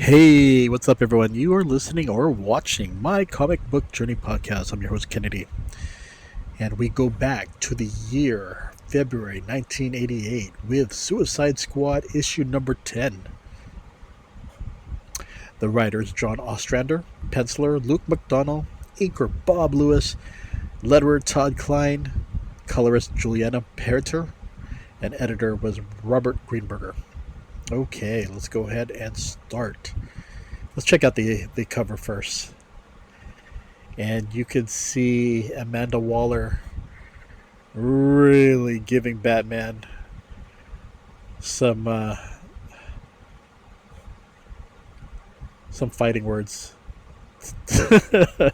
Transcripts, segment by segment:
Hey, what's up, everyone? You are listening or watching my comic book journey podcast. I'm your host, KNDY, and we go back to the year February 1988 with Suicide Squad issue number 10. The writers John Ostrander, penciler Luke McDonnell, inker Bob Lewis, letterer Todd Klein, colorist Julianna Perriter, and editor was Robert Greenberger. Okay, let's go ahead and start. Let's check out the cover first. And you can see Amanda Waller really giving Batman some fighting words. To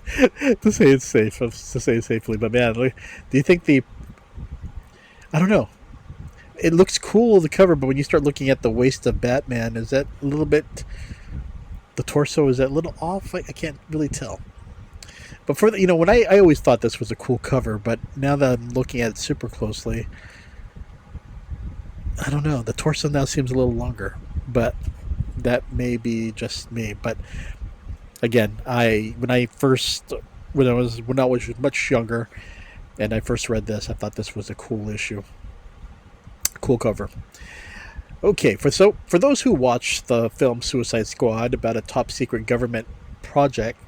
say it safe, to say it safely. But man, do you think I don't know. It looks cool, the cover, but when you start looking at the waist of Batman, is that a little bit, the torso, is that a little off? I can't really tell. But when I always thought this was a cool cover, but now that I'm looking at it super closely, I don't know. The torso now seems a little longer, but that may be just me. But again, when I was much younger, and I first read this, I thought this was a cool issue, cool cover. Okay, for those who watched the film Suicide Squad about a top secret government project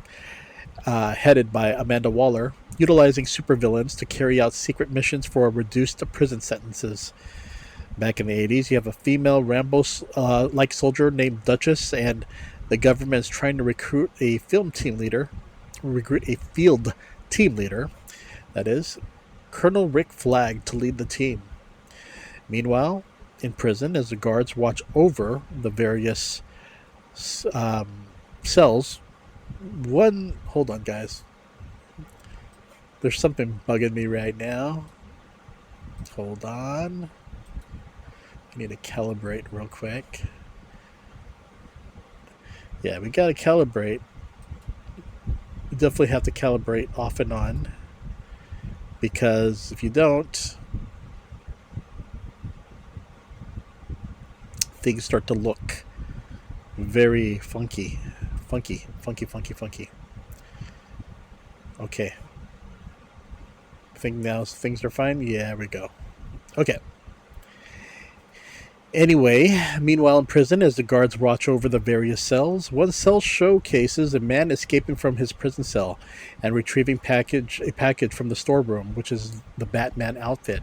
headed by Amanda Waller, utilizing supervillains to carry out secret missions for reduced prison sentences. Back in the 80s, you have a female Rambo-like soldier named Duchess, and the government is trying to recruit a field team leader, that is, Colonel Rick Flag, to lead the team. Meanwhile, in prison, as the guards watch over the various cells, hold on, guys. There's something bugging me right now. Hold on. I need to calibrate real quick. Yeah, we gotta calibrate. We definitely have to calibrate off and on, because if you don't, things start to look very funky. Okay. I think now things are fine. Yeah, we go. Okay. Anyway, meanwhile in prison, as the guards watch over the various cells, one cell showcases a man escaping from his prison cell and retrieving a package from the storeroom, which is the Batman outfit.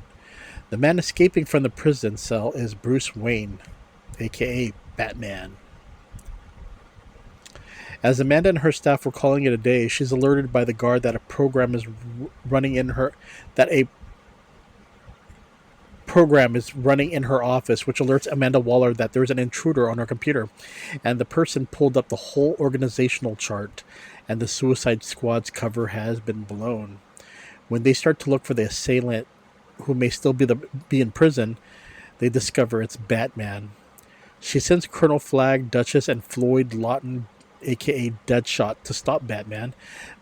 The man escaping from the prison cell is Bruce Wayne, aka Batman. As Amanda and her staff were calling it a day, she's alerted by the guard that a program is running in her office, which alerts Amanda Waller that there's an intruder on her computer, and the person pulled up the whole organizational chart, and the Suicide Squad's cover has been blown. When they start to look for the assailant, who may still be in prison, they discover it's Batman. She sends Colonel Flag, Duchess, and Floyd Lawton, aka Deadshot, to stop Batman,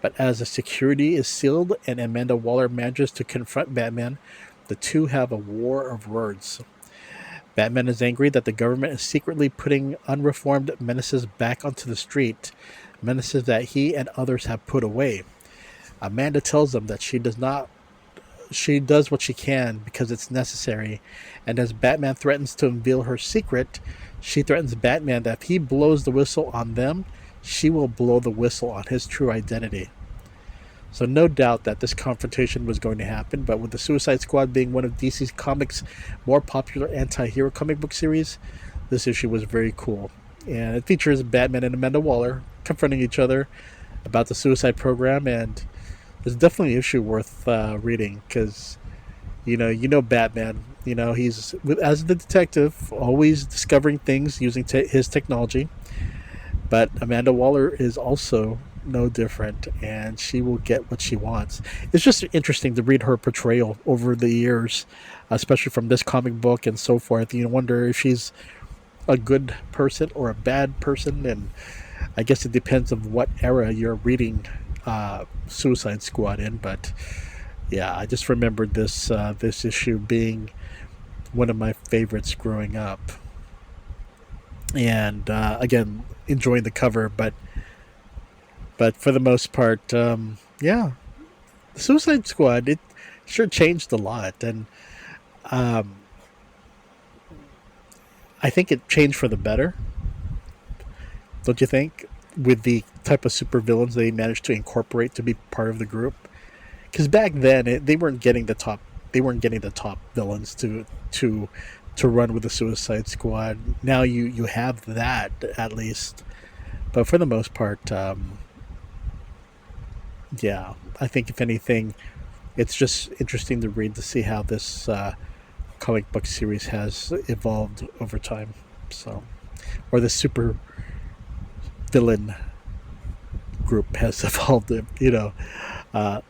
but as the security is sealed and Amanda Waller manages to confront Batman, the two have a war of words. Batman is angry that the government is secretly putting unreformed menaces back onto the street, menaces that he and others have put away. Amanda tells him that she does what she can because it's necessary, and as Batman threatens to unveil her secret, she threatens Batman that if he blows the whistle on them, she will blow the whistle on his true identity. So no doubt that this confrontation was going to happen, but with the Suicide Squad being one of DC's comics' more popular anti-hero comic book series, this issue was very cool. And it features Batman and Amanda Waller confronting each other about the suicide program, and it's definitely an issue worth reading, because you know Batman, he's, as the detective, always discovering things using his technology, but Amanda Waller is also no different, and she will get what she wants. It's just interesting to read her portrayal over the years, especially from this comic book and so forth. You wonder if she's a good person or a bad person, and I guess it depends on what era you're reading Suicide Squad in. But yeah, I just remembered this issue being one of my favorites growing up. and again, enjoying the cover, but for the most part, yeah, the Suicide Squad, it sure changed a lot, and um, I think it changed for the better. Don't you think? With the type of supervillains they managed to incorporate to be part of the group, because back then they weren't getting the top. They weren't getting the top villains to to run with the Suicide Squad. Now you have that at least, but for the most part, yeah, I think if anything, it's just interesting to read to see how this comic book series has evolved over time. So, or the super villain group has evolved, uh,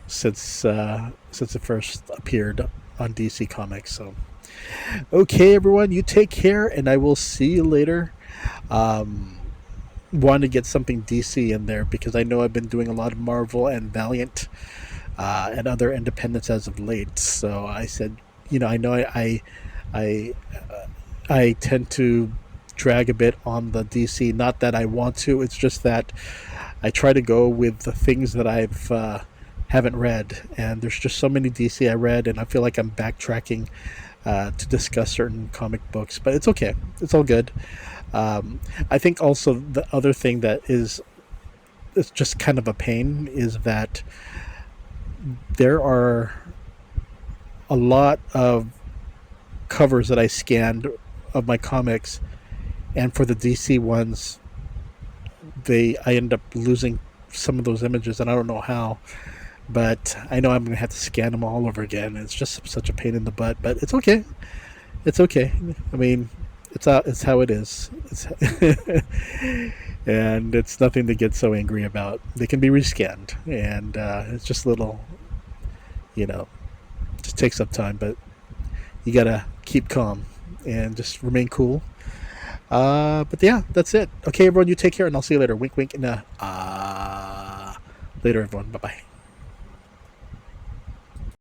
since it first appeared on DC Comics. So, okay, everyone, you take care, and I will see you later. Um, Want to get something DC in there because I know I've been doing a lot of Marvel and Valiant and other independents as of late. So I said, I know I I tend to drag a bit on the DC. Not that I want to. It's just that I try to go with the things that I've haven't read, and there's just so many DC I read, and I feel like I'm backtracking to discuss certain comic books. But it's okay. It's all good. I think also the other thing that is it's just kind of a pain is that there are a lot of covers that I scanned of my comics, and for the DC ones, I end up losing some of those images, and I don't know how. But I know I'm gonna have to scan them all over again. It's just such a pain in the butt, but it's okay. It's okay. I mean, it's how it is. It's and it's nothing to get so angry about. They can be rescanned, and it's just little, you know, just takes up time. But you gotta keep calm and just remain cool. But yeah, that's it. Okay, everyone, you take care, and I'll see you later. Wink, wink, and later, everyone. Bye bye.